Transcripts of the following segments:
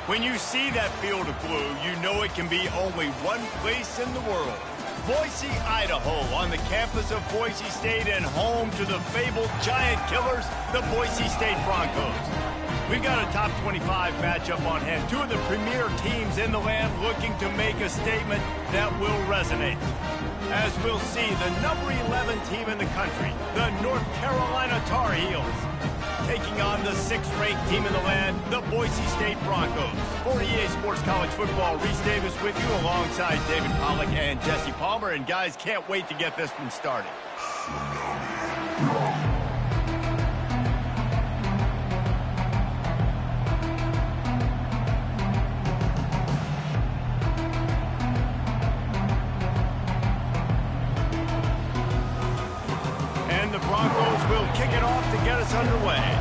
When you see that field of blue, you know it can be only one place in the world. Boise, Idaho, on the campus of Boise State and home to the fabled giant killers, the Boise State Broncos. We've got a top 25 matchup on hand. Two of the premier teams in the land looking to make a statement that will resonate. As we'll see, the number 11 team in the country, the North Carolina Tar Heels, taking on the 6th-ranked team in the land, the Boise State Broncos. For EA Sports College Football, Reese Davis with you alongside David Pollack and Jesse Palmer. And guys, can't wait to get this one started. And the Broncos will kick it off to get us underway.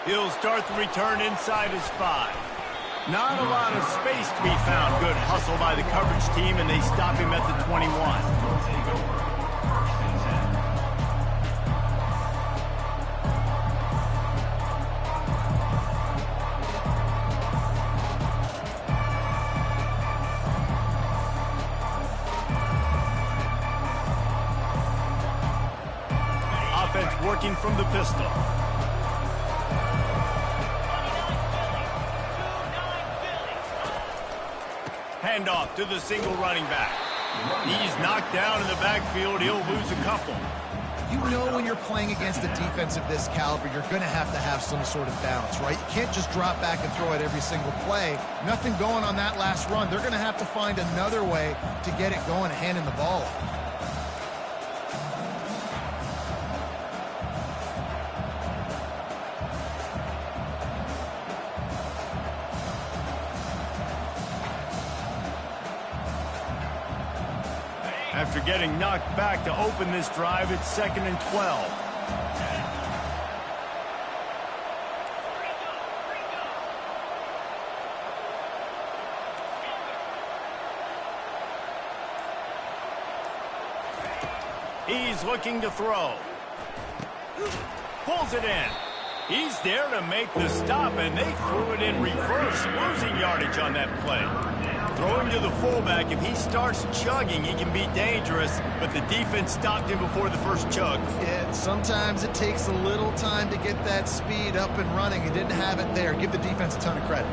He'll start the return inside his 5. Not a lot of space to be found. Good hustle by the coverage team, and they stop him at the 21. Offense working from the pistol. Handoff to the single running back. He's knocked down in the backfield. He'll lose a couple. You know when you're playing against a defense of this caliber, you're going to have some sort of balance, right? You can't just drop back and throw it every single play. Nothing going on that last run. They're going to have to find another way to get it going, handing the ball off. After getting knocked back to open this drive, it's 2nd and 12. He's looking to throw. Pulls it in. He's there to make the stop, and they threw it in reverse, losing yardage on that play. Throwing to the fullback, if he starts chugging, he can be dangerous, but the defense stopped him before the first chug. Yeah, sometimes it takes a little time to get that speed up and running. He didn't have it there. Give the defense a ton of credit.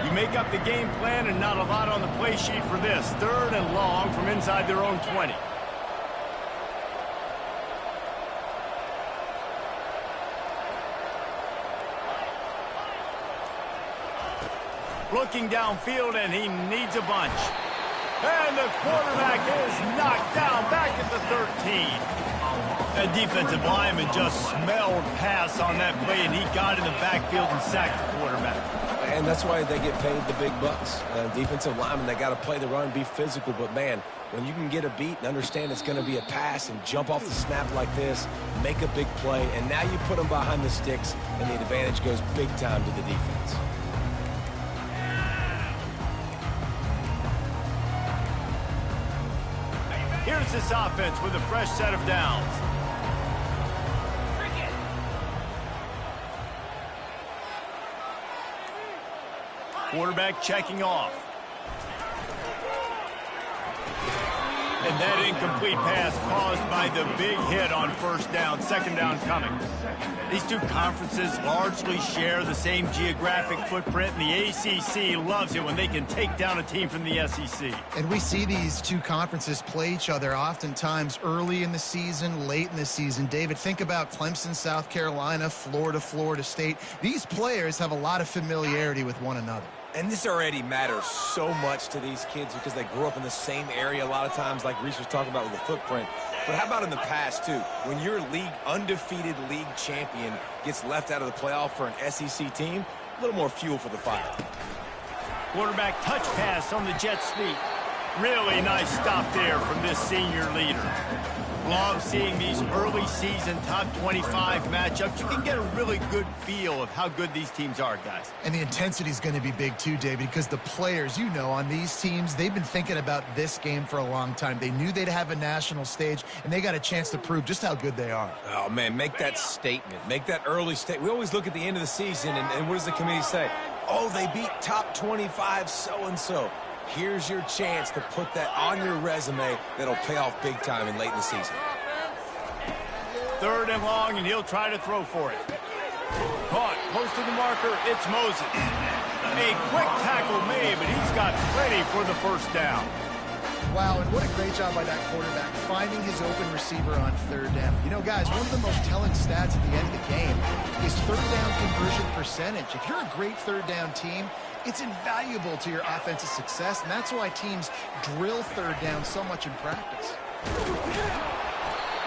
You make up the game plan and not a lot on the play sheet for this. 3rd and long from inside their own 20. Looking downfield, and he needs a bunch. And the quarterback is knocked down back at the 13. That defensive lineman just smelled pass on that play, and he got in the backfield and sacked the quarterback. And that's why they get paid the big bucks. Defensive linemen, they got to play the run, be physical. But, man, when you can get a beat and understand it's going to be a pass and jump off the snap like this, make a big play, and now you put them behind the sticks, and the advantage goes big time to the defense. Here's this offense with a fresh set of downs. Quarterback checking off. And that incomplete pass caused by the big hit on first down, 2nd down coming. These two conferences largely share the same geographic footprint, and the ACC loves it when they can take down a team from the SEC. And we see these two conferences play each other oftentimes early in the season, late in the season. David, think about Clemson, South Carolina, Florida, Florida State. These players have a lot of familiarity with one another. And this already matters so much to these kids because they grew up in the same area a lot of times, like Reese was talking about with the footprint. But how about in the past, too? When your undefeated league champion gets left out of the playoff for an SEC team, a little more fuel for the fire. Quarterback touch pass on the jet sweep. Really nice stop there from this senior leader. Love seeing these early season top 25 matchups. You can get a really good feel of how good these teams are, guys. And the intensity is going to be big too, David, because the players, you know, on these teams, they've been thinking about this game for a long time. They knew they'd have a national stage, and they got a chance to prove just how good they are. Oh, man, make that statement. Make that early statement. We always look at the end of the season, and what does the committee say? Oh, they beat top 25 so-and-so. Here's your chance to put that on your resume that'll pay off big time and late in the season. 3rd and long, and he'll try to throw for it. Caught, close to the marker, it's Moses. A quick tackle made, but he's got plenty for the first down. Wow, and what a great job by that quarterback, finding his open receiver on 3rd down. You know, guys, one of the most telling stats at the end of the game is 3rd down conversion percentage. If you're a great 3rd down team, it's invaluable to your offensive success, and that's why teams drill 3rd down so much in practice.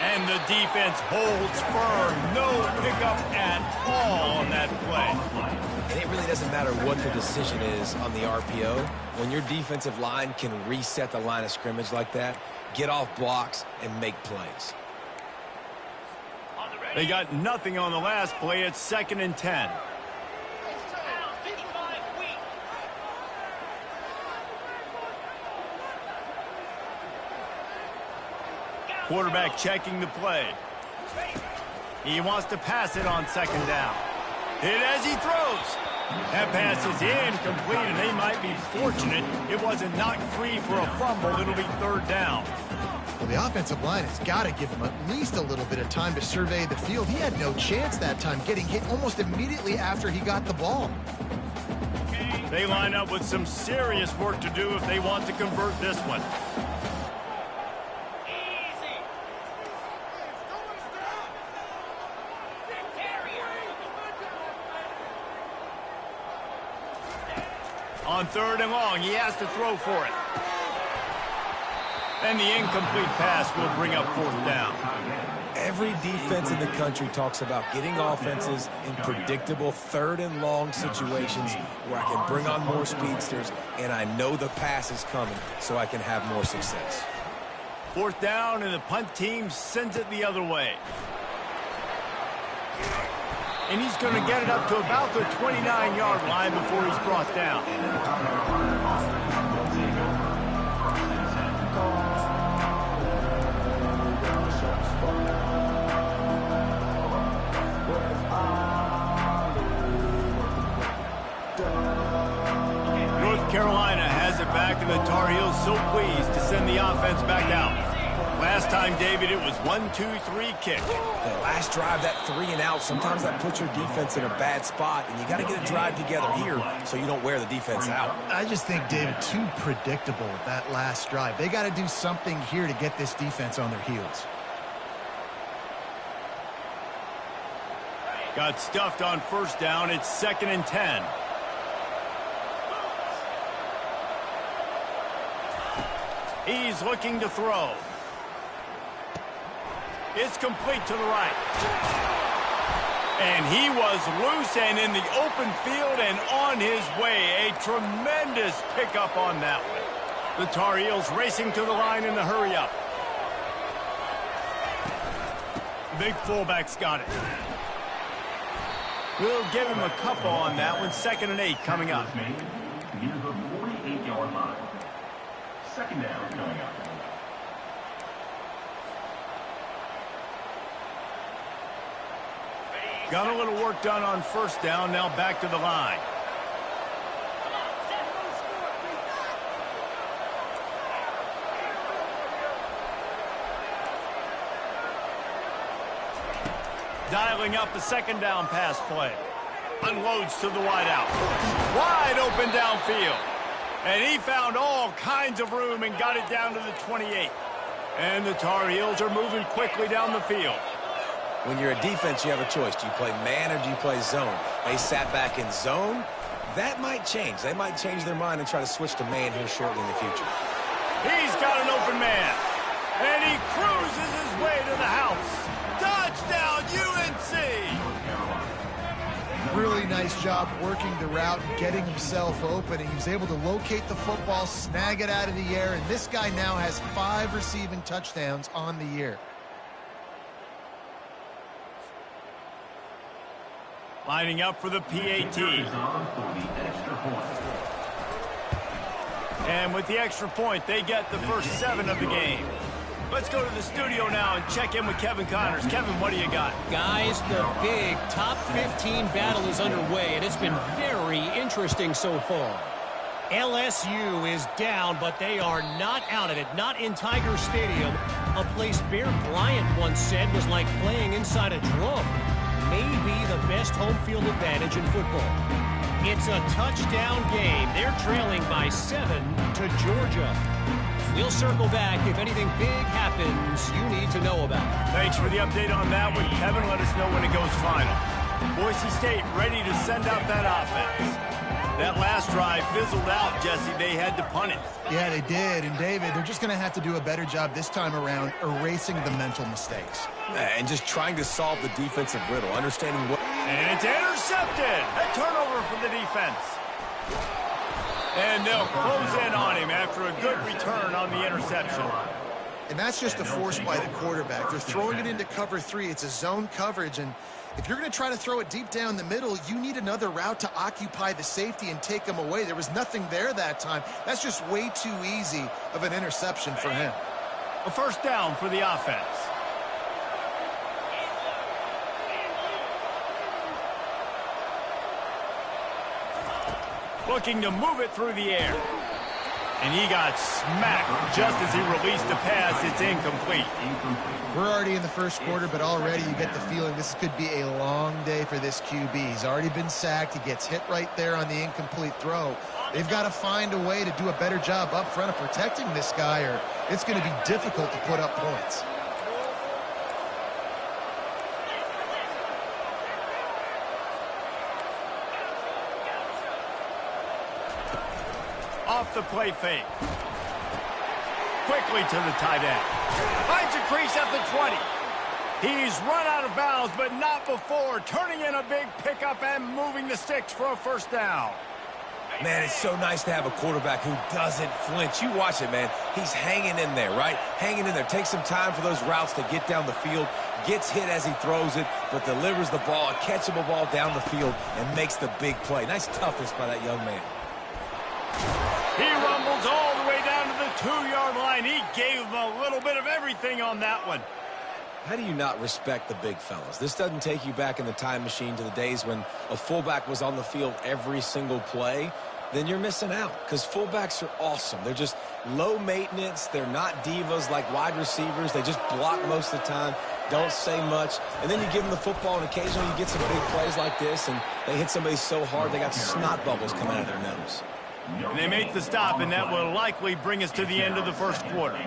And the defense holds firm. No pickup at all on that play. And it really doesn't matter what the decision is on the RPO. When your defensive line can reset the line of scrimmage like that, get off blocks, and make plays. They got nothing on the last play. It's 2nd and 10. Quarterback checking the play. He wants to pass it on 2nd down. Hit as he throws. That pass is incomplete, and they might be fortunate it wasn't knocked free for a fumble. It'll be 3rd down. Well, the offensive line has got to give him at least a little bit of time to survey the field. He had no chance that time, getting hit almost immediately after he got the ball. They line up with some serious work to do if they want to convert this one. On 3rd and long, he has to throw for it. And the incomplete pass will bring up 4th down. Every defense in the country talks about getting offenses in predictable 3rd and long situations where I can bring on more speedsters and I know the pass is coming so I can have more success. 4th down, and the punt team sends it the other way. And he's going to get it up to about the 29-yard line before he's brought down. North Carolina has it back, and the Tar Heels so pleased to send the offense back out. Last time, David, it was 1-2-3 kick. That last drive, that 3 and out, sometimes that puts your defense in a bad spot, and you got to get a drive together here so you don't wear the defense out. I just think, David, too predictable that last drive. They got to do something here to get this defense on their heels. Got stuffed on 1st down. It's 2nd and 10. He's looking to throw. It's complete to the right. And he was loose and in the open field and on his way. A tremendous pickup on that one. The Tar Heels racing to the line in the hurry up. The big fullback's got it. We'll give him a couple on that one. 2nd and 8 coming up. Near the 48-yard line. 2nd down coming up. Got a little work done on 1st down. Now back to the line. Dialing up the 2nd down pass play. Unloads to the wideout. Wide open downfield. And he found all kinds of room and got it down to the 28. And the Tar Heels are moving quickly down the field. When you're a defense, you have a choice. Do you play man or do you play zone? They sat back in zone. That might change. They might change their mind and try to switch to man here shortly in the future. He's got an open man. And he cruises his way to the house. Touchdown, UNC! Really nice job working the route and getting himself open. And he was able to locate the football, snag it out of the air, and this guy now has 5 receiving touchdowns on the year. Lining up for the PAT. And with the extra point, they get the first 7 of the game. Let's go to the studio now and check in with Kevin Connors. Kevin, what do you got? Guys, the big top 15 battle is underway, and it's been very interesting so far. LSU is down, but they are not out of it. Not in Tiger Stadium, a place Bear Bryant once said was like playing inside a drum. Maybe the best home field advantage in football. It's a touchdown game. They're trailing by 7 to Georgia. We'll circle back if anything big happens you need to know about. Thanks for the update on that one, Kevin. Let us know when it goes final. Boise State ready to send out that offense. That last drive fizzled out, Jesse. They had to punt it. Yeah, they did. And, David, they're just going to have to do a better job this time around erasing the mental mistakes. And just trying to solve the defensive riddle, understanding what... And it's intercepted. A turnover for the defense. And they'll close in on him after a good return on the interception. And that's just a force by the quarterback. They're throwing it into cover 3. It's a zone coverage, and if you're going to try to throw it deep down the middle, you need another route to occupy the safety and take him away. There was nothing there that time. That's just way too easy of an interception for him. A first down for the offense. Looking to move it through the air. And he got smacked just as he released the pass. It's incomplete. We're already in the first quarter, but already you get the feeling this could be a long day for this QB. He's already been sacked. He gets hit right there on the incomplete throw. They've got to find a way to do a better job up front of protecting this guy, or it's going to be difficult to put up points. Off the play fake. Quickly to the tight end. Finds a crease at the 20. He's run out of bounds, but not before. Turning in a big pickup and moving the sticks for a first down. Man, it's so nice to have a quarterback who doesn't flinch. You watch it, man. He's hanging in there, right? Hanging in there. Takes some time for those routes to get down the field. Gets hit as he throws it, but delivers the ball, a catchable ball down the field, and makes the big play. Nice toughness by that young man. He rumbles all the way down to the 2-yard line. He gave him a little bit of everything on that one. How do you not respect the big fellas? This doesn't take you back in the time machine to the days when a fullback was on the field every single play. Then you're missing out, because fullbacks are awesome. They're just low maintenance. They're not divas like wide receivers. They just block most of the time, don't say much. And then you give them the football, and occasionally you get some big plays like this, and they hit somebody so hard they got snot bubbles coming out of their nose. And they make the stop, and that will likely bring us to the end of the first quarter.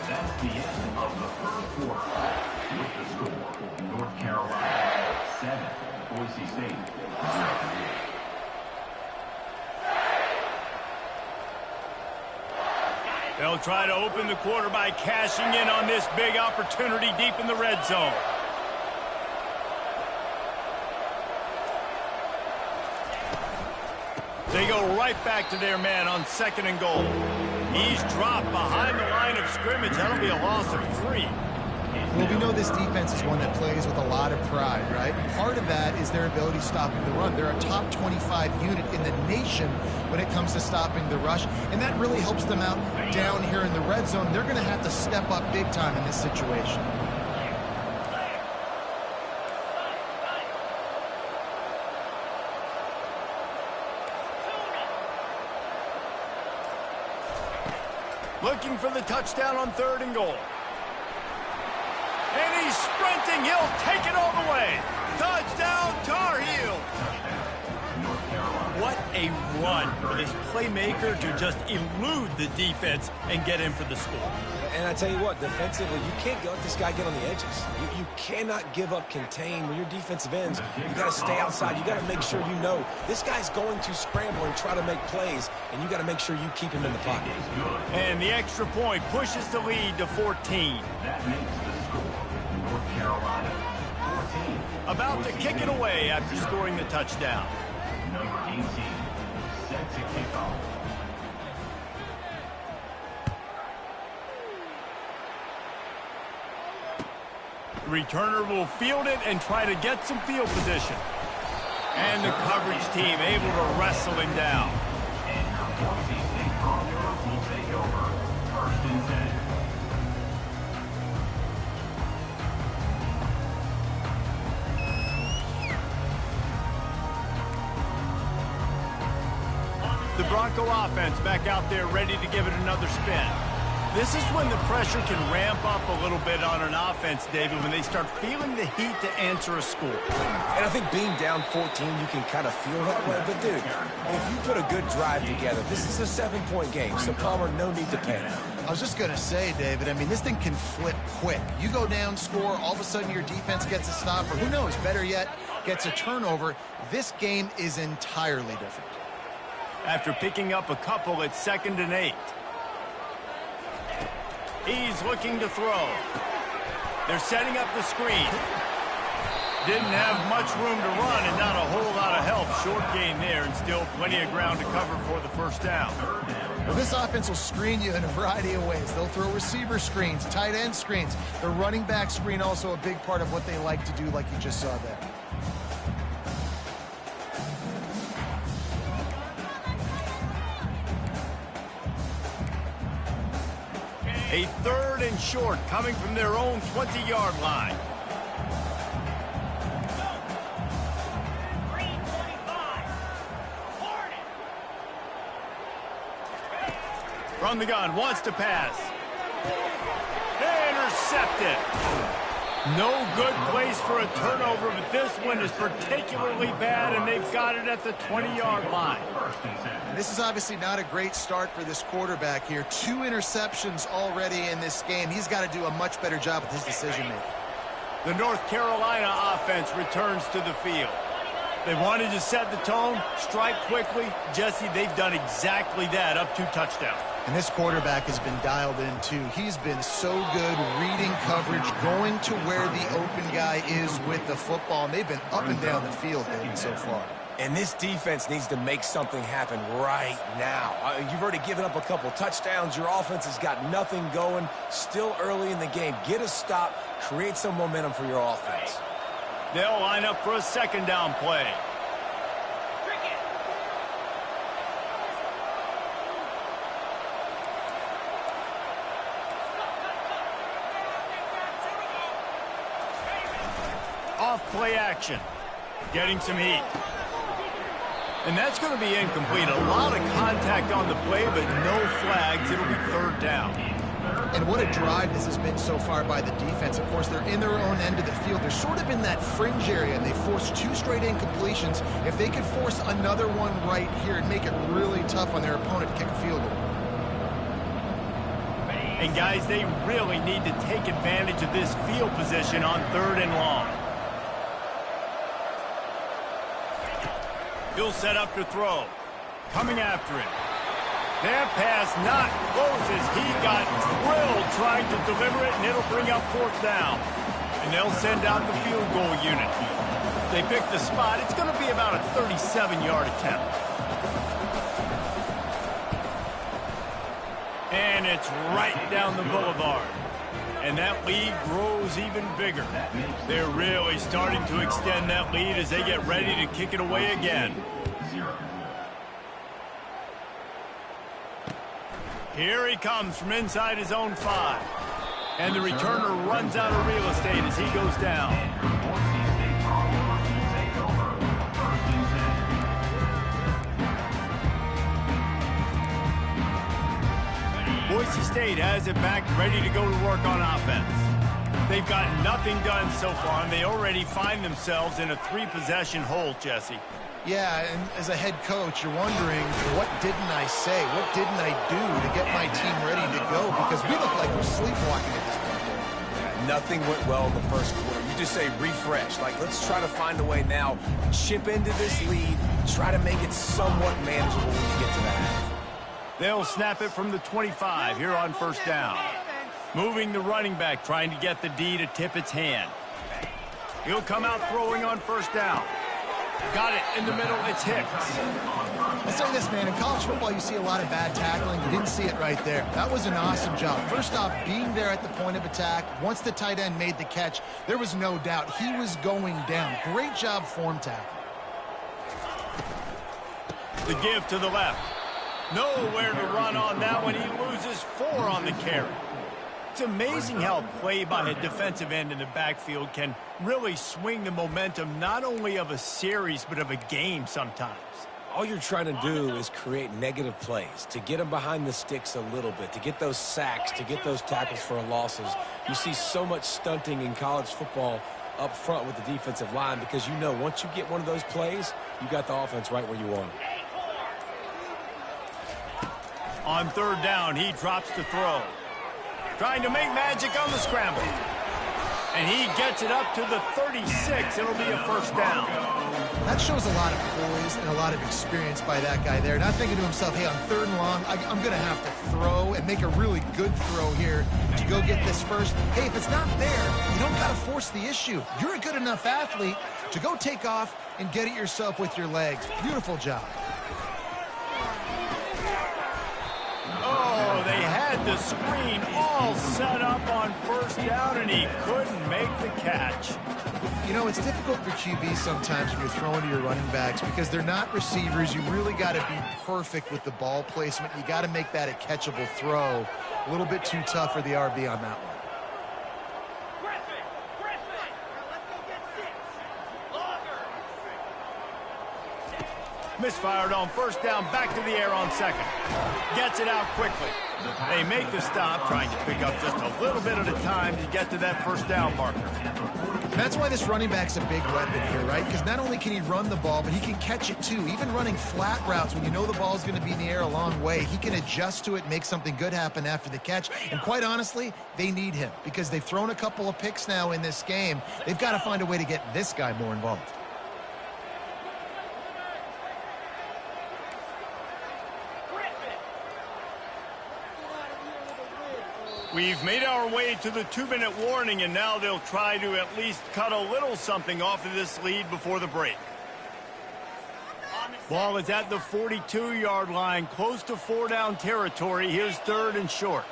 That's the end of the first quarter. With the score, North Carolina 7, Boise State 0. They'll try to open the quarter by cashing in on this big opportunity deep in the red zone. They go right back to their man on 2nd and goal. He's dropped behind the line of scrimmage. That'll be a loss of 3. Well, we know this defense is one that plays with a lot of pride, right? Part of that is their ability stopping the run. They're a top 25 unit in the nation when it comes to stopping the rush, and that really helps them out down here in the red zone. They're going to have to step up big time in this situation. Looking for the touchdown on 3rd and goal. And he's sprinting. He'll take it all the way. Touchdown, Tar Heels. What a run for this playmaker to just elude the defense and get in for the score. And I tell you what, defensively, you can't let this guy get on the edges. You cannot give up contain when you're defensive ends. You got to stay outside. You got to make sure you know this guy's going to scramble and try to make plays, and you got to make sure you keep him in the pocket. And the extra point pushes the lead to 14. That makes the score North Carolina 14. About to kick it away after scoring the touchdown. Number 18, set to kick off. The returner will field it and try to get some field position. And the coverage team able to wrestle him down. And your Boise State Cardinals will take over. 1st and 10. The Bronco offense back out there ready to give it another spin. This is when the pressure can ramp up a little bit on an offense, David, when they start feeling the heat to answer a score. And I think being down 14, you can kind of feel that way. But, dude, if you put a good drive together, this is a 7-point game, so Palmer, no need to panic. I was just going to say, David, I mean, this thing can flip quick. You go down, score, all of a sudden your defense gets a stop, or who knows, better yet, gets a turnover. This game is entirely different. After picking up a couple at 2nd and 8. He's looking to throw. They're setting up the screen. Didn't have much room to run and not a whole lot of help. Short gain there and still plenty of ground to cover for the first down. Well, this offense will screen you in a variety of ways. They'll throw receiver screens, tight end screens. The running back screen also a big part of what they like to do, like you just saw there. A 3rd and short coming from their own 20-yard line. From the gun, wants to pass. Intercepted. No good place for a turnover, but this one is particularly bad, and they've got it at the 20-yard line. This is obviously not a great start for this quarterback here. 2 interceptions already in this game. He's got to do a much better job with his decision-making. The North Carolina offense returns to the field. They wanted to set the tone, strike quickly. Jesse, they've done exactly that, up 2 touchdowns. And this quarterback has been dialed in, too. He's been so good reading coverage, going to where the open guy is with the football. And they've been up and down the field, David, so far. And this defense needs to make something happen right now. You've already given up a couple touchdowns. Your offense has got nothing going. Still early in the game. Get a stop. Create some momentum for your offense. They'll line up for a 2nd down play. Off play action. Getting some heat. And that's going to be incomplete. A lot of contact on the play, but no flags. It'll be 3rd down. And what a drive this has been so far by the defense. Of course, they're in their own end of the field. They're sort of in that fringe area, and they forced 2 straight incompletions. If they could force another one right here and make it really tough on their opponent to kick a field goal. And, guys, they really need to take advantage of this field position on 3rd and long. He'll set up to throw. Coming after it. That pass not close as he got drilled trying to deliver it, and it'll bring up 4th down. And they'll send out the field goal unit. They pick the spot. It's going to be about a 37-yard attempt. And it's right down the boulevard. And that lead grows even bigger. They're really starting to extend that lead as they get ready to kick it away again. Here he comes from inside his own 5. And the returner runs out of real estate as he goes down. Boise State has it back, ready to go to work on offense. They've got nothing done so far, and they already find themselves in a 3-possession hole, Jesse. Yeah, and as a head coach, you're wondering, what didn't I say? What didn't I do to get my team ready to go? Because we look like we're sleepwalking at this point. Yeah, nothing went well in the first quarter. You just say refresh. Like, let's try to find a way now. Chip into this lead. Try to make it somewhat manageable when you get to the half. They'll snap it from the 25 here on 1st down. Moving the running back, trying to get the D to tip its hand. He'll come out throwing on 1st down. Got it in the middle. It's Hicks. I'll say this, man. In college football, you see a lot of bad tackling. You didn't see it right there. That was an awesome job. First off, being there at the point of attack. Once the tight end made the catch, there was no doubt he was going down. Great job form tackle. The give to the left. Nowhere to run on that one. He loses 4 on the carry. It's amazing how play by a defensive end in the backfield can really swing the momentum not only of a series but of a game sometimes. All you're trying to do is create negative plays, to get them behind the sticks a little bit, to get those sacks, to get those tackles for losses. You see so much stunting in college football up front with the defensive line because you know once you get one of those plays, you got the offense right where you want it. On 3rd down, he drops the throw. Trying to make magic on the scramble. And he gets it up to the 36. It'll be a 1st down. That shows a lot of poise and a lot of experience by that guy there. Not thinking to himself, hey, on 3rd and long, I'm going to have to throw and make a really good throw here to go get this first. Hey, if it's not there, you don't got to force the issue. You're a good enough athlete to go take off and get it yourself with your legs. Beautiful job. Oh, they had the screen all set up on 1st down, and he couldn't make the catch. You know, it's difficult for QBs sometimes when you're throwing to your running backs because they're not receivers. You really got to be perfect with the ball placement. You got to make that a catchable throw. A little bit too tough for the RB on that one. Misfired on 1st down, back to the air on 2nd. Gets it out quickly. They make the stop, trying to pick up just a little bit at a time to get to that 1st down marker. That's why this running back's a big weapon here, right? Because not only can he run the ball, but he can catch it too. Even running flat routes when you know the ball's going to be in the air a long way, he can adjust to it, make something good happen after the catch. And quite honestly, they need him because they've thrown a couple of picks now in this game. They've got to find a way to get this guy more involved. We've made our way to the 2-minute warning, and now they'll try to at least cut a little something off of this lead before the break. Ball is at the 42-yard line, close to 4-down territory. Here's 3rd and short.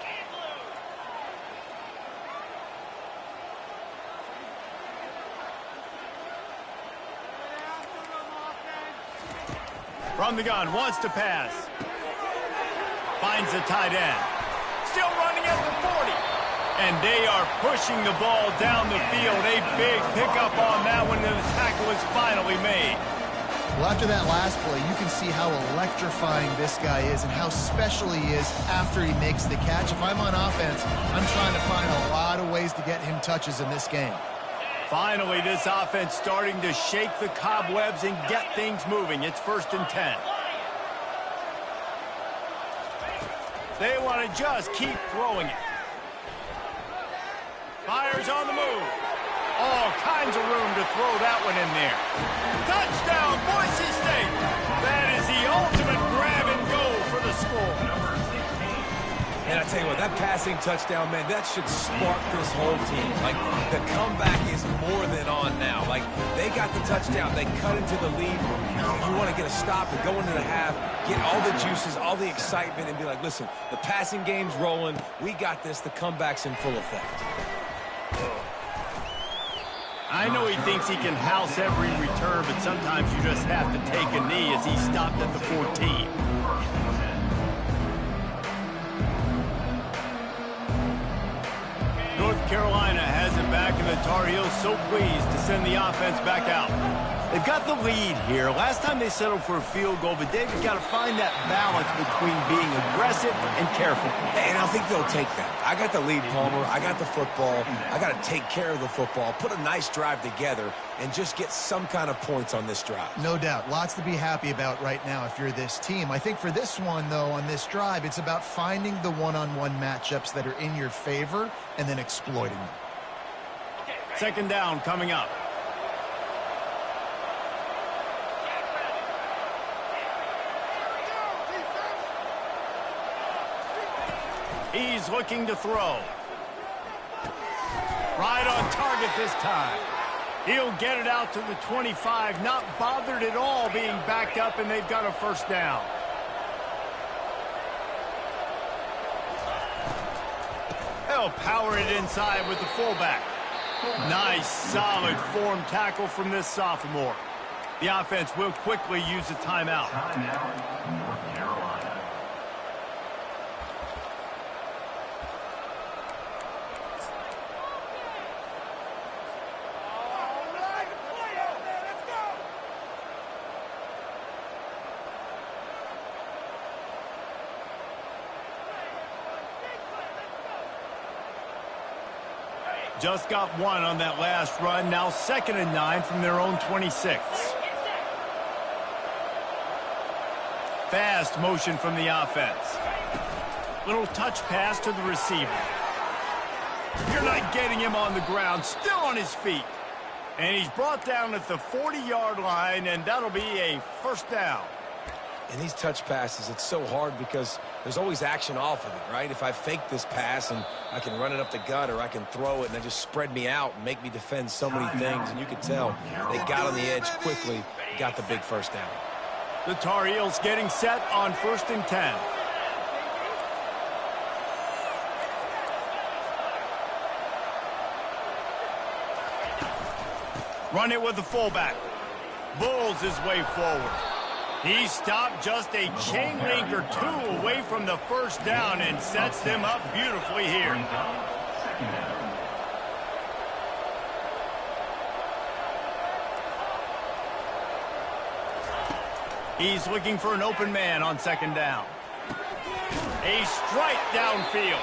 From the gun, wants to pass. Finds the tight end. Still running at the 40. And they are pushing the ball down the field. A big pickup on that one, and the tackle is finally made. Well, after that last play, you can see how electrifying this guy is and how special he is after he makes the catch. If I'm on offense, I'm trying to find a lot of ways to get him touches in this game. Finally, this offense starting to shake the cobwebs and get things moving. It's 1st and 10. They want to just keep throwing it. Fires on the move. All kinds of room to throw that one in there. Touchdown, Boise State. That is the ultimate grab and go for the score. And I tell you what, that passing touchdown, man, that should spark this whole team. Like, the comeback is more than on now. Like, they got the touchdown. They cut into the lead. You want to get a stop and go into the half, get all the juices, all the excitement, and be like, listen, the passing game's rolling. We got this. The comeback's in full effect. I know he thinks he can house every return, but sometimes you just have to take a knee as he stopped at the 14. North Carolina has it back, and the Tar Heels so pleased to send the offense back out. They've got the lead here. Last time they settled for a field goal, but they've got to find that balance between being aggressive and careful. And I think they'll take that. I got the lead, Palmer. I got the football. I got to take care of the football, put a nice drive together, and just get some kind of points on this drive. No doubt. Lots to be happy about right now if you're this team. I think for this one, though, on this drive, it's about finding the one-on-one matchups that are in your favor and then exploiting them. 2nd down coming up. He's looking to throw. Right on target this time. He'll get it out to the 25, not bothered at all being backed up, and they've got a first down. They'll power it inside with the fullback. Nice, solid form tackle from this sophomore. The offense will quickly use a timeout. Timeout, North Carolina. Just got one on that last run. Now 2nd and 9 from their own 26. Fast motion from the offense. Little touch pass to the receiver. You're not getting him on the ground. Still on his feet. And he's brought down at the 40-yard line, and that'll be a first down. In these touch passes, it's so hard because there's always action off of it, right? If I fake this pass and I can run it up the gut, or I can throw it and they just spread me out and make me defend so many things. And you can tell they got on the edge quickly, got the big first down. The Tar Heels getting set on 1st and 10. Run it with the fullback. Bulls his way forward. He stopped just a chain link or two away from the first down and sets them up beautifully here. He's looking for an open man on 2nd down. A strike downfield.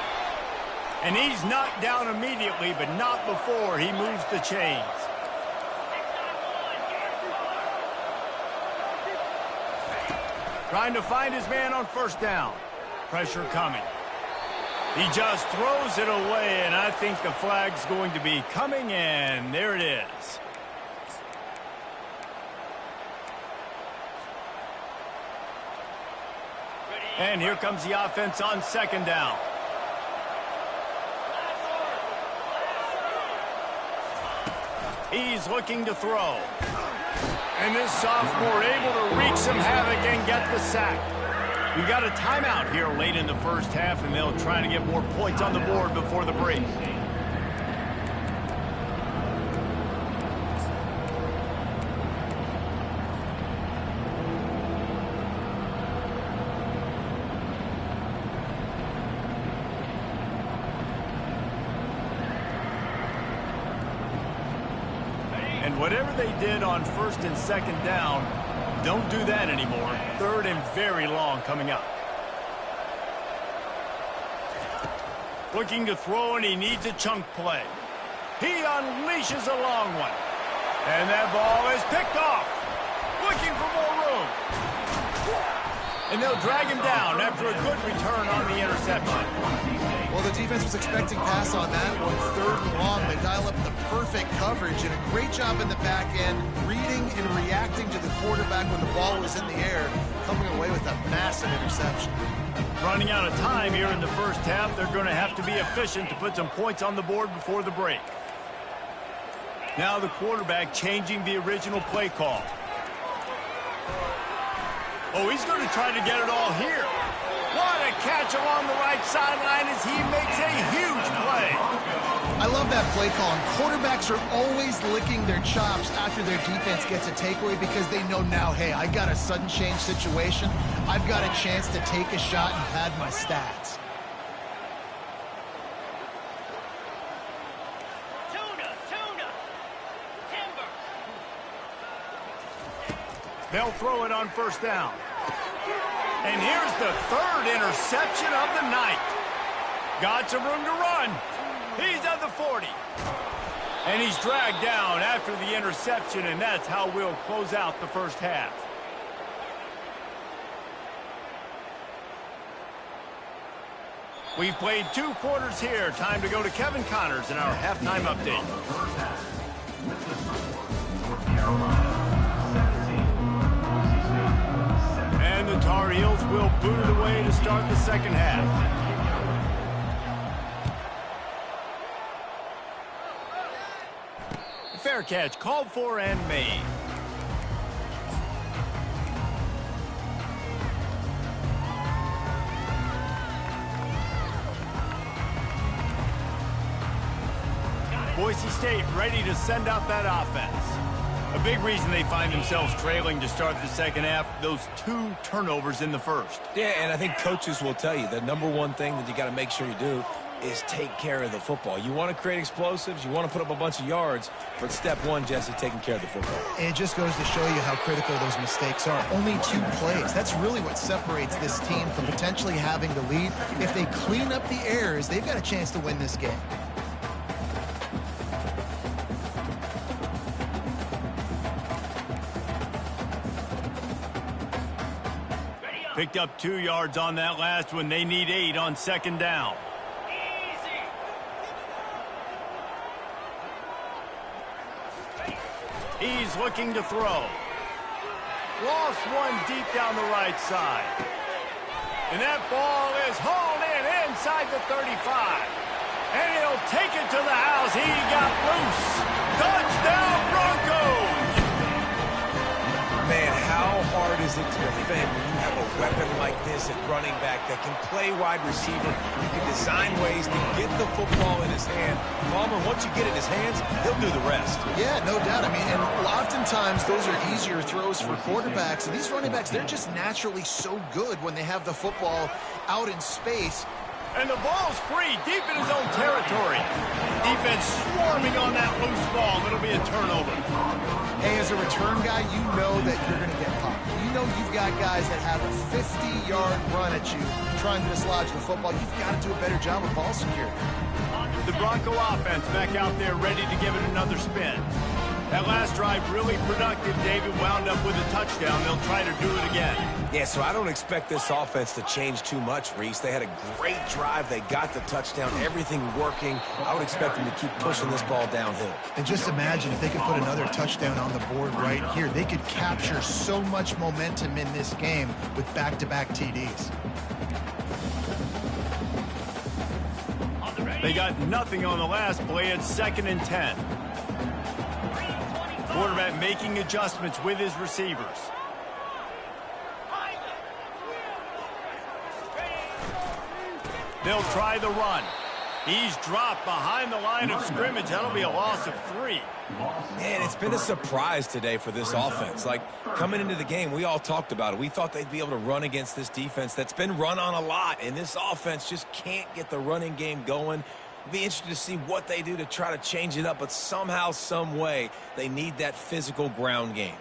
And he's knocked down immediately, but not before he moves the chains. Trying to find his man on 1st down. Pressure coming. He just throws it away, and I think the flag's going to be coming, and there it is. And here comes the offense on 2nd down. He's looking to throw. And this sophomore able to wreak some havoc and get the sack. We got a timeout here late in the first half, and they'll try to get more points on the board before the break. And whatever they did on 1st and 2nd down, don't do that anymore. 3rd and very long coming up. Looking to throw, and he needs a chunk play. He unleashes a long one. And that ball is picked off. Looking for more room. And they'll drag him down after a good return on the interception. Well, the defense was expecting pass on that one. 3rd and long. They dial up the perfect coverage and a great job in the back end, reading and reacting to the quarterback when the ball was in the air, coming away with a massive interception. Running out of time here in the first half. They're going to have to be efficient to put some points on the board before the break. Now the quarterback changing the original play call. Oh, he's going to try to get it all here. What a catch along the right sideline as he makes a huge play. I love that play call. And quarterbacks are always licking their chops after their defense gets a takeaway because they know now, hey, I got a sudden change situation. I've got a chance to take a shot and pad my stats. They'll throw it on 1st down. And here's the 3rd interception of the night. Got some room to run. He's at the 40. And he's dragged down after the interception, and that's how we'll close out the first half. We've played 2 quarters here. Time to go to Kevin Connors in our halftime update. North Carolina. And the Tar Heels will boot it away to start the second half. Fair Fair catch, called for and made. Boise State ready to send out that offense. A big reason they find themselves trailing to start the second half, those 2 turnovers in the first. Yeah, and I think coaches will tell you the number one thing that you got to make sure you do is take care of the football. You want to create explosives, you want to put up a bunch of yards, but step one, Jesse, taking care of the football. And it just goes to show you how critical those mistakes are. Only 2 plays. That's really what separates this team from potentially having the lead. If they clean up the errors, they've got a chance to win this game. Picked up 2 yards on that last one. They need 8 on second down. He's looking to throw. Lost one deep down the right side. And that ball is hauled in inside the 35. And he'll take it to the house. He got loose. Touchdown Broncos! Man, how hard is it to defend when you have a weapon like this at running back that can play wide receiver? You can design ways to get the football in his hand. Palmer, once you get it in his hands, he'll do the rest. Yeah, no doubt. I mean, and oftentimes those are easier throws for quarterbacks. And these running backs, they're just naturally so good when they have the football out in space. And the ball's free, deep in his own territory. Defense swarming on that loose ball. It'll be a turnover. Hey, as a return guy, you know that you're going to get popped. You know you've got guys that have a 50-yard run at you trying to dislodge the football. You've got to do a better job of ball security. The Bronco offense back out there ready to give it another spin. That last drive really productive. David wound up with a touchdown. They'll try to do it again. Yeah, so I don't expect this offense to change too much, Reese. They had a great drive. They got the touchdown. Everything working. I would expect them to keep pushing this ball downhill. And just imagine if they could put another touchdown on the board right here. They could capture so much momentum in this game with back-to-back TDs. They got nothing on the last play. It's 2nd and 10. Quarterback making adjustments with his receivers. They'll try the run. He's dropped behind the line of scrimmage. That'll be a loss of 3. Man, it's been a surprise today for this offense. Like, coming into the game, we all talked about it. We thought they'd be able to run against this defense that's been run on a lot, and this offense just can't get the running game going. It'll be interesting to see what they do to try to change it up, but somehow, some way, they need that physical ground game.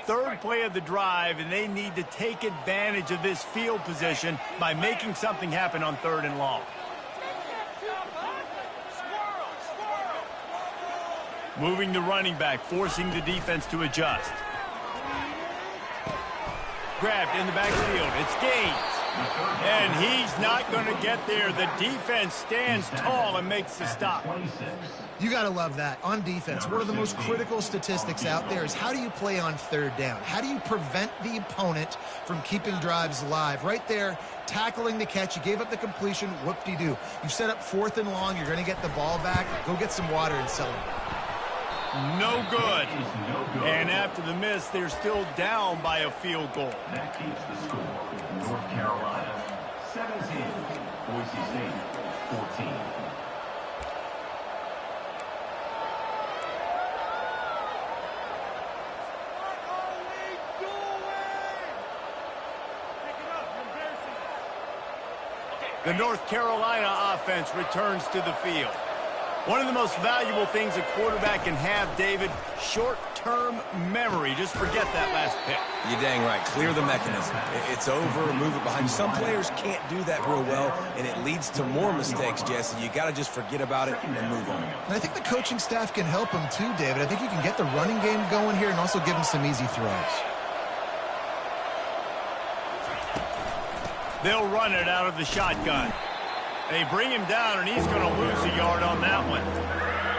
Third play of the drive, and they need to take advantage of this field position by making something happen on 3rd and long. Moving the running back, forcing the defense to adjust. Grabbed in the backfield. It's Gaines. And he's not going to get there. The defense stands tall and makes the stop. You got to love that. On defense, one of the most critical statistics out there is how do you play on 3rd down? How do you prevent the opponent from keeping drives alive? Right there, tackling the catch. You gave up the completion. Whoop-de-doo. You set up 4th and long. You're going to get the ball back. Go get some water and celebrate. No good. And after the miss, they're still down by a field goal. That keeps the score. North Carolina 17, Boise State 14. The North Carolina offense returns to the field. One of the most valuable things a quarterback can have, David, short-term memory. Just forget that last pick. You're dang right. Clear the mechanism. It's over, move it behind you. Some players can't do that real well, and it leads to more mistakes, Jesse. You got to just forget about it and move on. And I think the coaching staff can help him too, David. I think you can get the running game going here and also give him some easy throws. They'll run it out of the shotgun. They bring him down, and he's going to lose a yard on that one.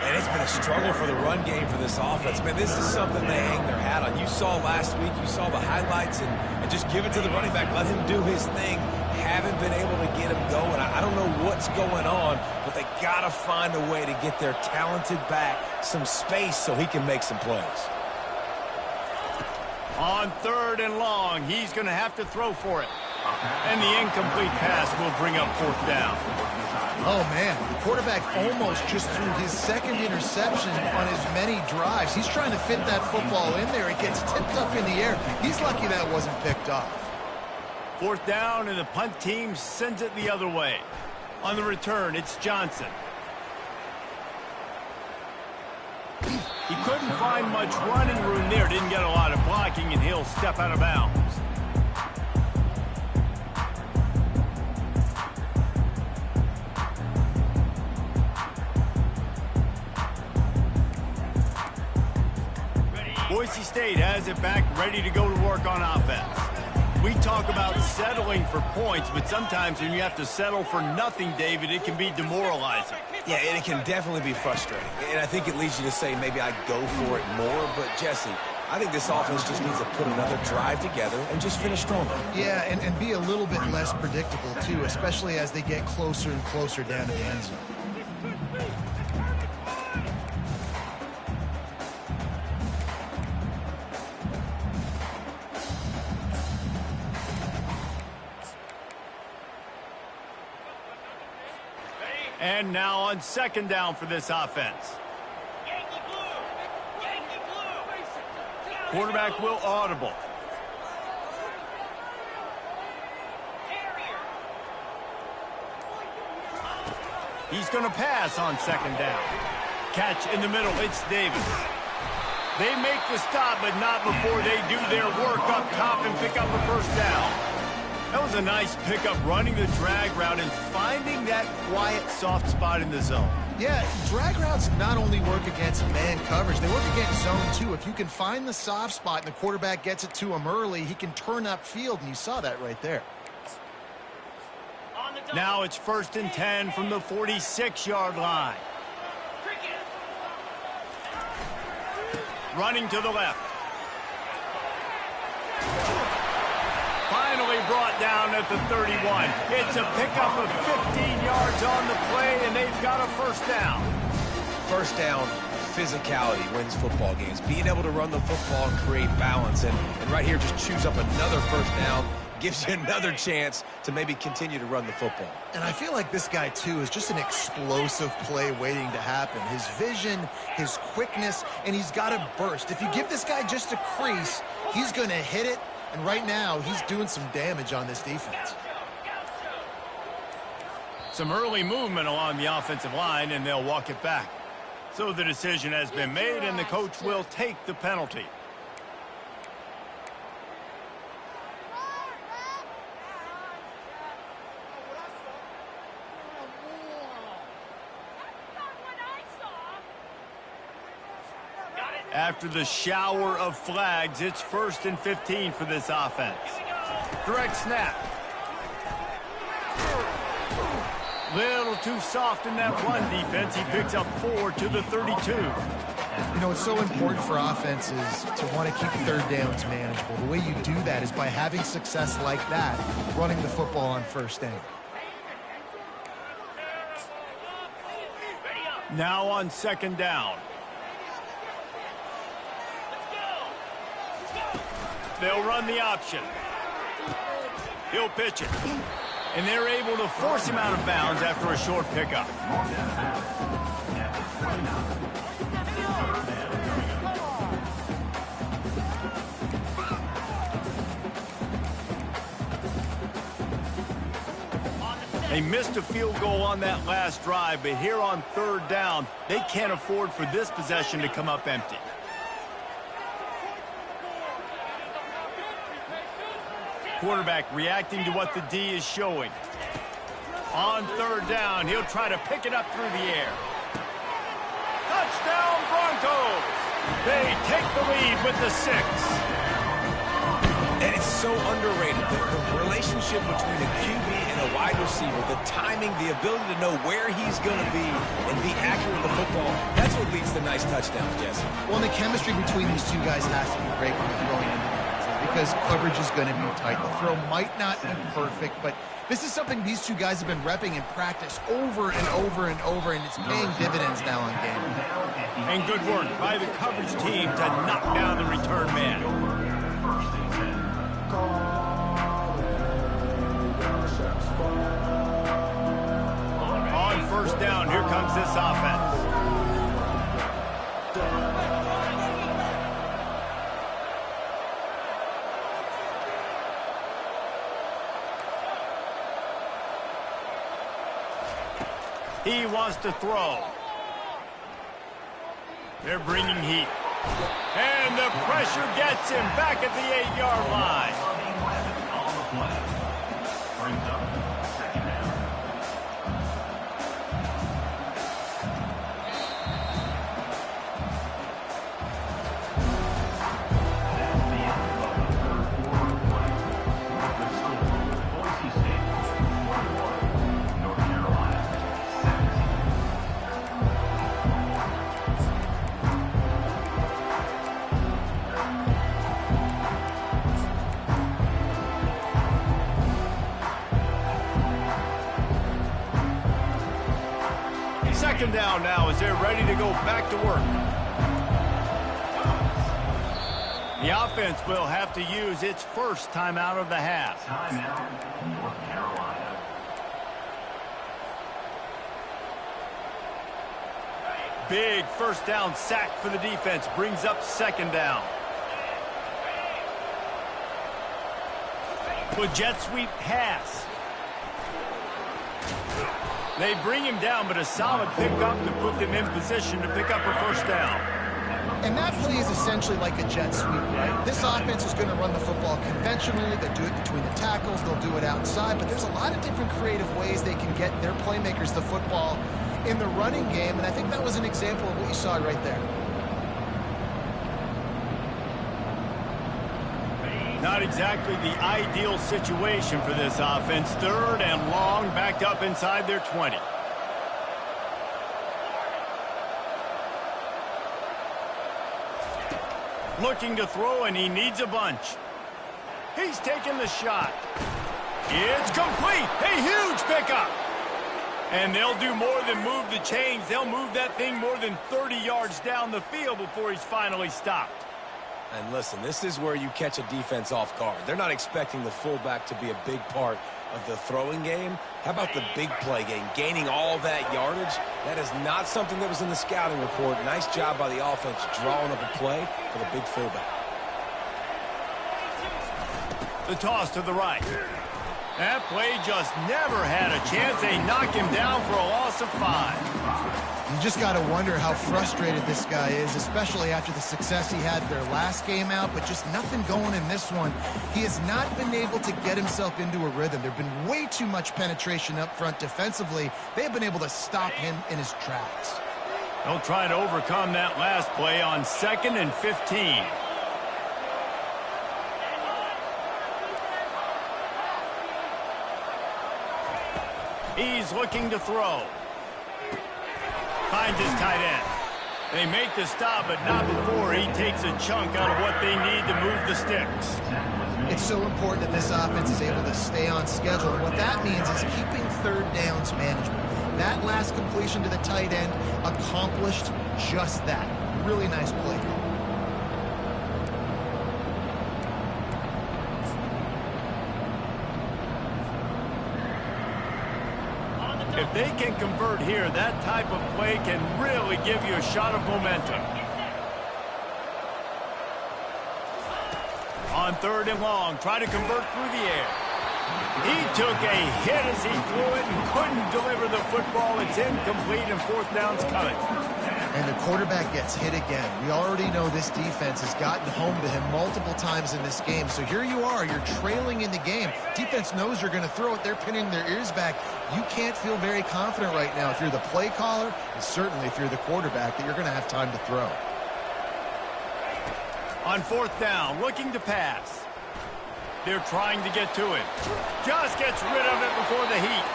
And it's been a struggle for the run game for this offense. Man, this is something they hang their hat on. You saw last week, you saw the highlights, and just give it to the running back. Let him do his thing. Haven't been able to get him going. I don't know what's going on, but they got to find a way to get their talented back some space so he can make some plays. On 3rd and long, he's going to have to throw for it. And the incomplete pass will bring up 4th down. Oh, man, the quarterback almost just threw his 2nd interception on as many drives. He's trying to fit that football in there. It gets tipped up in the air. He's lucky that wasn't picked off. 4th down, and the punt team sends it the other way. On the return, it's Johnson. He couldn't find much running room there. Didn't get a lot of blocking, and he'll step out of bounds. Boise State has it back, ready to go to work on offense. We talk about settling for points, but sometimes when you have to settle for nothing, David, it can be demoralizing. Yeah, and it can definitely be frustrating. And I think it leads you to say maybe I'd go for it more. But, Jesse, I think this offense just needs to put another drive together and just finish stronger. Yeah, and be a little bit less predictable, too, especially as they get closer and closer down to the end zone. And now on 2nd down for this offense. Quarterback will audible. He's going to pass on 2nd down. Catch in the middle. It's Davis. They make the stop, but not before they do their work up top and pick up a 1st down. That was a nice pickup, running the drag route and finding that quiet, soft spot in the zone. Yeah, drag routes not only work against man coverage, they work against zone too. If you can find the soft spot and the quarterback gets it to him early, he can turn upfield, and you saw that right there. Now it's 1st and 10 from the 46-yard line. Running to the left. Finally brought down at the 31. It's a pickup of 15 yards on the play, and they've got a 1st down. 1st down, physicality wins football games. Being able to run the football and create balance. And right here, just choose up another 1st down. Gives you another chance to maybe continue to run the football. And I feel like this guy, too, is just an explosive play waiting to happen. His vision, his quickness, and he's got a burst. If you give this guy just a crease, he's going to hit it. And right now, he's doing some damage on this defense. Some early movement along the offensive line, and they'll walk it back. So the decision has been made, and the coach will take the penalty. After the shower of flags, it's 1st and 15 for this offense. Direct snap. Little too soft in that run defense. He picks up 4 to the 32. You know, it's so important for offenses to want to keep 3rd downs manageable. The way you do that is by having success like that, running the football on 1st down. Now on 2nd down. They'll run the option. He'll pitch it. And they're able to force him out of bounds after a short pickup. They missed a field goal on that last drive, but here on 3rd down, they can't afford for this possession to come up empty. Quarterback reacting to what the D is showing. On 3rd down, he'll try to pick it up through the air. Touchdown Broncos! They take the lead with the 6. And it's so underrated. The relationship between a QB and a wide receiver, the timing, the ability to know where he's going to be and be accurate with the football, that's what leads to nice touchdowns, Jesse. Well, and the chemistry between these two guys has to be great when they're throwing into the end zone because coverage is going to be tight. The throw might not be perfect, but this is something these two guys have been repping in practice over and over and over, and it's paying dividends now in game. And good work by the coverage team to knock down the return man. On first down, here comes this offense. He wants to throw. They're bringing heat. And the pressure gets him back at the 8-yard line. Brings up second down. That's the end of the third quarter play. The score, Boise State 41, North Carolina 17. Second down now as they're ready to go back to work. The offense will have to use its first timeout of the half. Timeout, North Carolina. Big first down sack for the defense brings up second down. With jet sweep pass. They bring him down, but a solid pickup to put them in position to pick up a first down. And that play is essentially like a jet sweep, right? This offense is going to run the football conventionally. They'll do it between the tackles. They'll do it outside. But there's a lot of different creative ways they can get their playmakers the football in the running game. And I think that was an example of what you saw right there. Not exactly the ideal situation for this offense. Third and long, backed up inside their 20. Looking to throw, and he needs a bunch. He's taking the shot. It's complete. A huge pickup. And they'll do more than move the chains. They'll move that thing more than 30 yards down the field before he's finally stopped. And listen, this is where you catch a defense off guard. They're not expecting the fullback to be a big part of the throwing game. How about the big play game, gaining all that yardage? That is not something that was in the scouting report. Nice job by the offense drawing up a play for the big fullback. The toss to the right. That play just never had a chance. They knock him down for a loss of 5. You just got to wonder how frustrated this guy is, especially after the success he had their last game out, but just nothing going in this one. He has not been able to get himself into a rhythm. There's been way too much penetration up front defensively. They've been able to stop him in his tracks. They'll try to overcome that last play on 2nd and 15. He's looking to throw. Finds his tight end. They make the stop, but not before he takes a chunk out of what they need to move the sticks. It's so important that this offense is able to stay on schedule. And what that means is keeping third downs management. That last completion to the tight end accomplished just that. Really nice play. If they can convert here, that type of play can really give you a shot of momentum. On 3rd and long, try to convert through the air. He took a hit as he threw it and couldn't deliver the football. It's incomplete and 4th down's coming. And the quarterback gets hit again. We already know this defense has gotten home to him multiple times in this game. So here you are, you're trailing in the game. Defense knows you're going to throw it. They're pinning their ears back. You can't feel very confident right now if you're the play caller, and certainly if you're the quarterback, that you're going to have time to throw. On 4th down, looking to pass. They're trying to get to it. Just gets rid of it before the heat.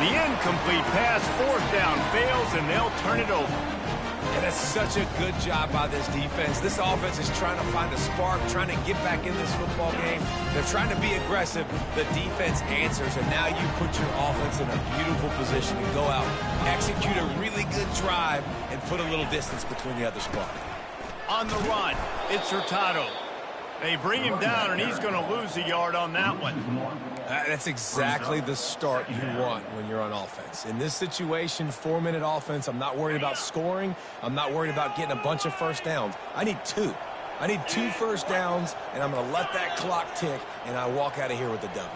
The incomplete pass, fourth down, fails, and they'll turn it over. And it's such a good job by this defense. This offense is trying to find a spark, trying to get back in this football game. They're trying to be aggressive. The defense answers, and now you put your offense in a beautiful position to go out, execute a really good drive, and put a little distance between the other squad. On the run, it's Hurtado. They bring him down, and he's going to lose a yard on that one. That's exactly the start you want when you're on offense. In this situation, 4-minute offense, I'm not worried about scoring. I'm not worried about getting a bunch of first downs. I need 2. I need 2 first downs, and I'm going to let that clock tick, and I walk out of here with a W.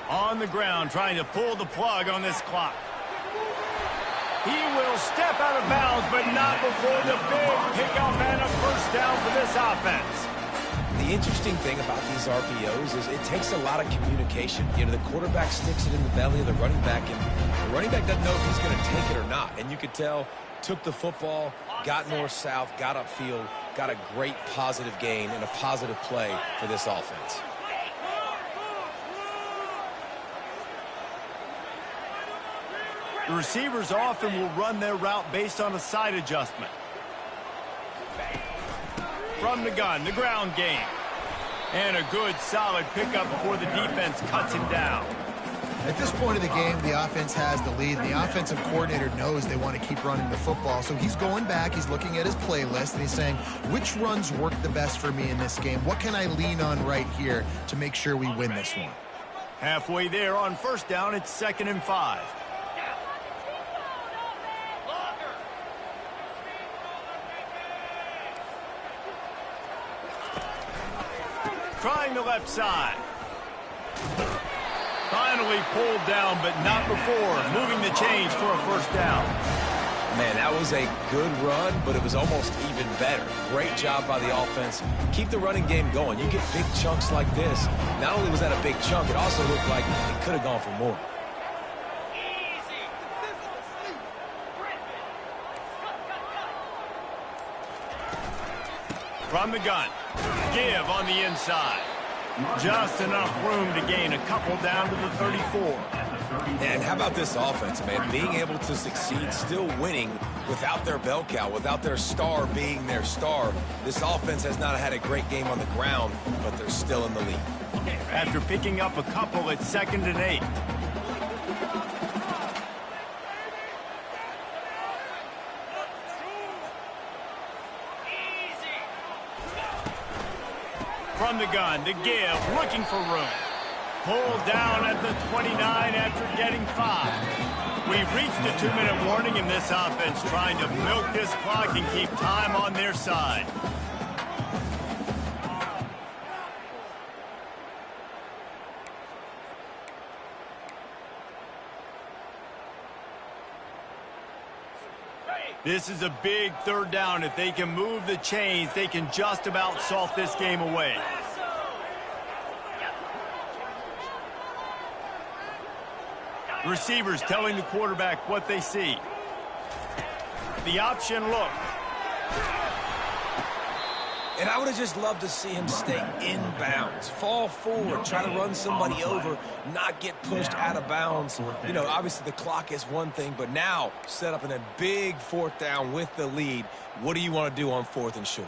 On the ground, trying to pull the plug on this clock. He will step out of bounds, but not before the big pickup and a first down for this offense. The interesting thing about these RPOs is it takes a lot of communication. You know, the quarterback sticks it in the belly of the running back, and the running back doesn't know if he's going to take it or not. And you could tell, took the football, got north-south, got upfield, got a great positive gain and a positive play for this offense. The receivers often will run their route based on a side adjustment. From the gun, the ground game. And a good, solid pickup before the defense cuts him down. At this point of the game, the offense has the lead, and the offensive coordinator knows they want to keep running the football. So he's going back, he's looking at his playlist, and he's saying, which runs work the best for me in this game? What can I lean on right here to make sure we win this one? Halfway there on first down, it's 2nd and 5. Trying the left side. Finally pulled down, but not before. Moving the chains for a first down. Man, that was a good run, but it was almost even better. Great job by the offense. Keep the running game going. You get big chunks like this. Not only was that a big chunk, it also looked like it could have gone for more. From the gun. Give on the inside. Just enough room to gain a couple down to the 34. And how about this offense, man? Being able to succeed, still winning without their bell cow, without their star being their star. This offense has not had a great game on the ground, but they're still in the lead. After picking up a couple, it's 2nd and 8. From the gun, to give, looking for room. Pulled down at the 29 after getting 5. We've reached the 2-minute warning in this offense, trying to milk this clock and keep time on their side. This is a big 3rd down. If they can move the chains, they can just about salt this game away. Receivers telling the quarterback what they see. The option look. And I would have just loved to see him stay in bounds, fall forward, try to run somebody over, not get pushed out of bounds. You know, obviously the clock is one thing, but now set up in a big 4th down with the lead. What do you want to do on 4th and short?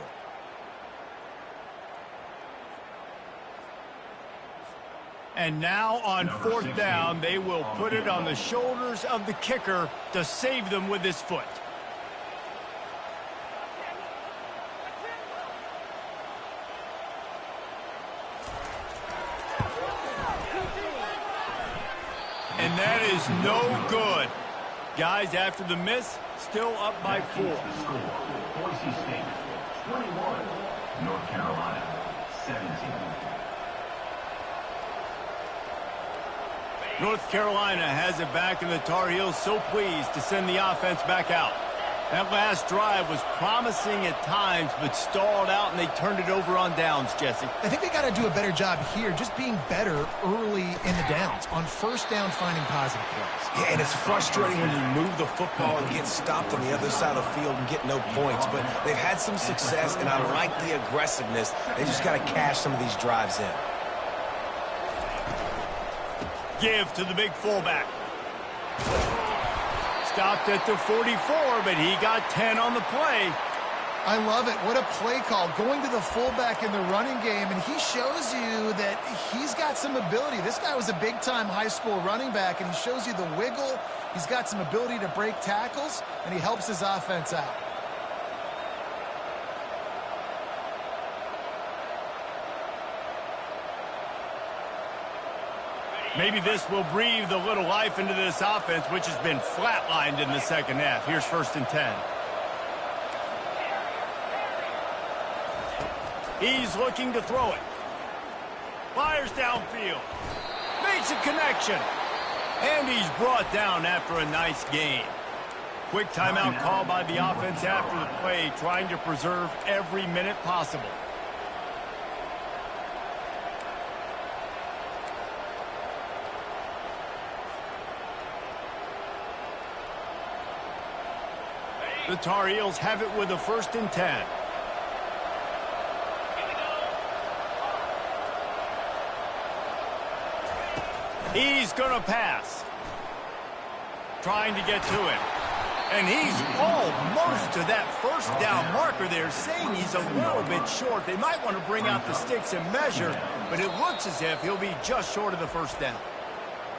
And now on 4th down, they will put it on the shoulders of the kicker to save them with his foot. And that is no good. Guys, after the miss, still up by 4. Boise State 21, North Carolina 17. North Carolina has it back, and the Tar Heels so pleased to send the offense back out. That last drive was promising at times, but stalled out, and they turned it over on downs, Jesse. I think they got to do a better job here, just being better early in the downs. On first down, finding positive plays. Yeah, and it's frustrating when you move the football and get stopped on the other side of the field and get no points. But they've had some success, and I like the aggressiveness. They just got to cash some of these drives in. Give to the big fullback. Stopped at the 44, but he got 10 on the play. I love it. What a play call. Going to the fullback in the running game, and he shows you that he's got some ability. This guy was a big-time high school running back, and he shows you the wiggle. He's got some ability to break tackles, and he helps his offense out. Maybe this will breathe a little life into this offense, which has been flatlined in the second half. Here's 1st and 10. He's looking to throw it. Fires downfield. Makes a connection. And he's brought down after a nice gain. Quick timeout call by the offense after the play, trying to preserve every minute possible. The Tar Heels have it with a 1st and 10. He's going to pass. Trying to get to him. And he's almost to that first down marker there, saying he's a little bit short. They might want to bring out the sticks and measure, but it looks as if he'll be just short of the first down.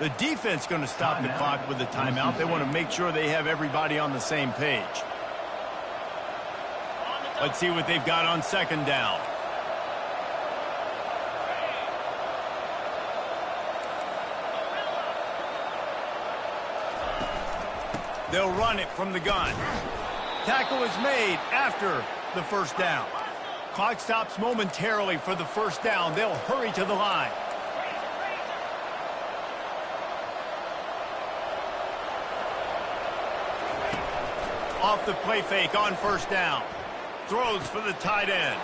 The defense going to stop the clock with the timeout. They want to make sure they have everybody on the same page. Let's see what they've got on 2nd down. They'll run it from the gun. Tackle is made after the first down. Clock stops momentarily for the first down. They'll hurry to the line. Off the play fake on first down. Throws for the tight end.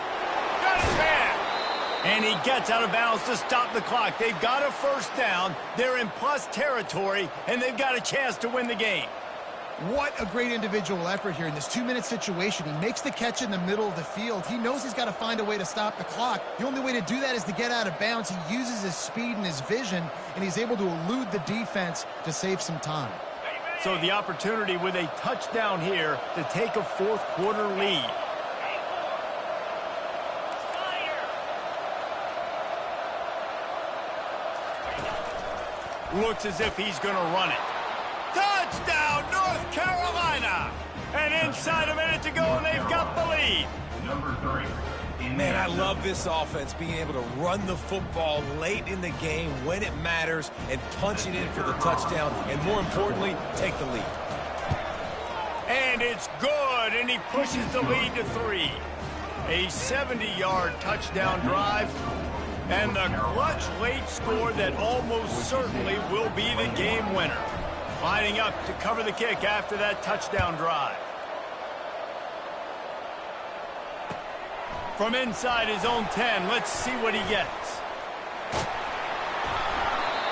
Got his hand. And he gets out of bounds to stop the clock. They've got a first down. They're in plus territory, and they've got a chance to win the game. What a great individual effort here in this 2-minute situation. He makes the catch in the middle of the field. He knows he's got to find a way to stop the clock. The only way to do that is to get out of bounds. He uses his speed and his vision, and he's able to elude the defense to save some time. So the opportunity with a touchdown here to take a 4th quarter lead. Looks as if he's going to run it. Touchdown, North Carolina! And inside a minute to go, and they've got the lead. Number 3. Man, I love this offense, being able to run the football late in the game when it matters and punch it in for the touchdown, and more importantly, take the lead. And it's good, and he pushes the lead to 3. A 70-yard touchdown drive, and the clutch late score that almost certainly will be the game winner. Lining up to cover the kick after that touchdown drive. From inside his own 10, let's see what he gets.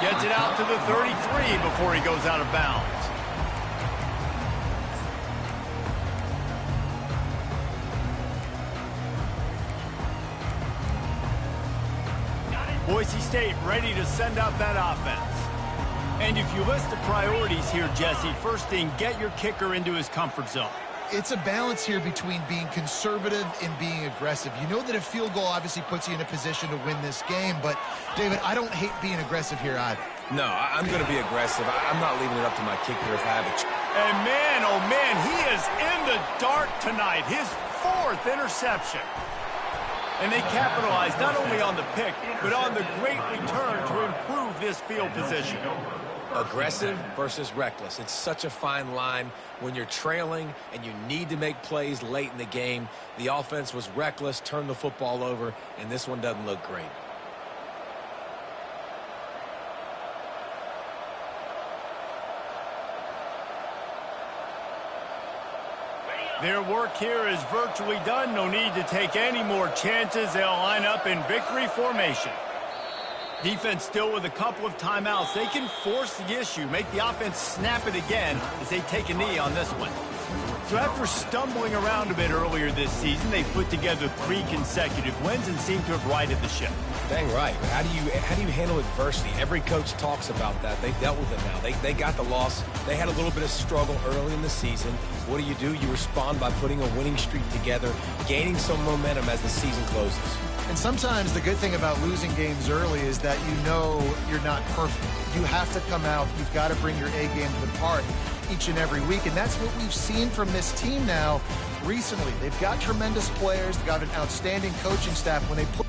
Gets it out to the 33 before he goes out of bounds. Boise State ready to send out that offense. And if you list the priorities here, Jesse, first thing, get your kicker into his comfort zone. It's a balance here between being conservative and being aggressive. You know that a field goal obviously puts you in a position to win this game, but, David, I don't hate being aggressive here either. No, I'm going to be aggressive. I'm not leaving it up to my kicker if I have a chance. And man, oh man, he is in the dark tonight. His 4th interception. And they capitalized not only on the pick, but on the great return to improve this field position. Aggressive versus reckless. It's such a fine line when you're trailing and you need to make plays late in the game. The offense was reckless, turned the football over, and this one doesn't look great. Their work here is virtually done. No need to take any more chances. They'll line up in victory formation. Defense still with a couple of timeouts. They can force the issue, make the offense snap it again as they take a knee on this one. So after stumbling around a bit earlier this season, they put together 3 consecutive wins and seem to have righted the ship. Dang right. How do you handle adversity? Every coach talks about that. They've dealt with it now. They got the loss. They had a little bit of struggle early in the season. What do? You respond by putting a winning streak together, gaining some momentum as the season closes. And sometimes the good thing about losing games early is that you know you're not perfect. You have to come out. You've got to bring your A game to the party each and every week. And that's what we've seen from this team now recently. They've got tremendous players. They've got an outstanding coaching staff. When they put